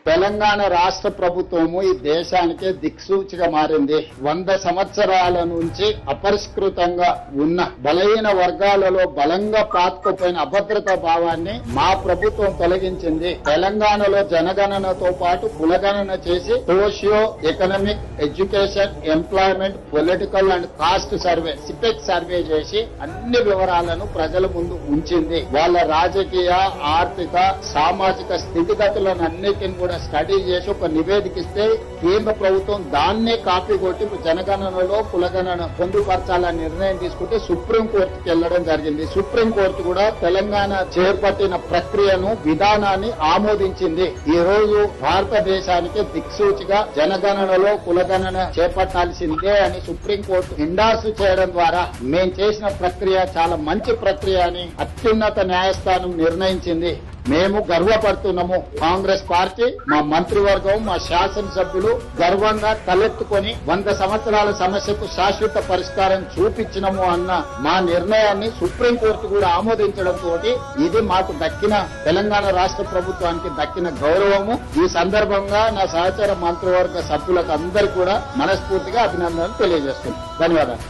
తెలంగాణ రాష్ట్ర ప్రభుత్వము ఈ దేశానికే దిక్సూచిగా మారింది. 100 సంవత్సరాల నుంచి అపరిష్కృతంగా ఉన్న బలహీన వర్గాలలో బలంగా పాతుకుపోయిన అభద్రతా భావాన్ని మా ప్రభుత్వం తొలగించింది. తెలంగాణలో జనగణనతో పాటు కులగణన చేసి socio economic, education, employment, political and caste survey, సిపెక్ survey చేసి అన్ని వివరాలను ప్రజల ముందు ఉంచింది. వాళ్ళ రాజకీయ, ఆర్థిక, సామాజిక స్థితిగతులను అన్నిటిని కూడా స్టడీ చేసి ఒక నివేదిక ఇస్తే కేంద్ర ప్రభుత్వం దాన్నే కాపీ కొట్టి జనగణనలో కులగణన పొందుపరచాలని నిర్ణయం తీసుకుంటే సుప్రీంకోర్టుకి వెళ్లడం జరిగింది. సుప్రీంకోర్టు కూడా తెలంగాణ చేపట్టిన ప్రక్రియను, విధానాన్ని ఆమోదించింది. ఈ రోజు భారతదేశానికి దిక్సూచిగా జనగణనలో కులగణన చేపట్టాల్సిందే అని సుప్రీంకోర్టు ఎండార్స్ చేయడం ద్వారా మేం చేసిన ప్రక్రియ చాలా మంచి ప్రక్రియ అని అత్యున్నత న్యాయస్థానం నిర్ణయించింది. మేము గర్వపడుతున్నాము. కాంగ్రెస్ పార్టీ, మా మంత్రివర్గం, మా శాసనసభ్యులు గర్వంగా తలెత్తుకొని 100 సంవత్సరాల సమస్యకు శాశ్వత పరిష్కారం చూపించినము అన్న మా నిర్ణయాన్ని సుప్రీంకోర్టు కూడా ఆమోదించడంతో ఇది మాకు దక్కిన, తెలంగాణ రాష్ట్ర ప్రభుత్వానికి దక్కిన గౌరవము. ఈ సందర్భంగా నా సహచర మంత్రివర్గ సభ్యులకు అందరికీ కూడా మనస్ఫూర్తిగా అభినందనలు తెలియజేస్తున్నాను. ధన్యవాదాలు.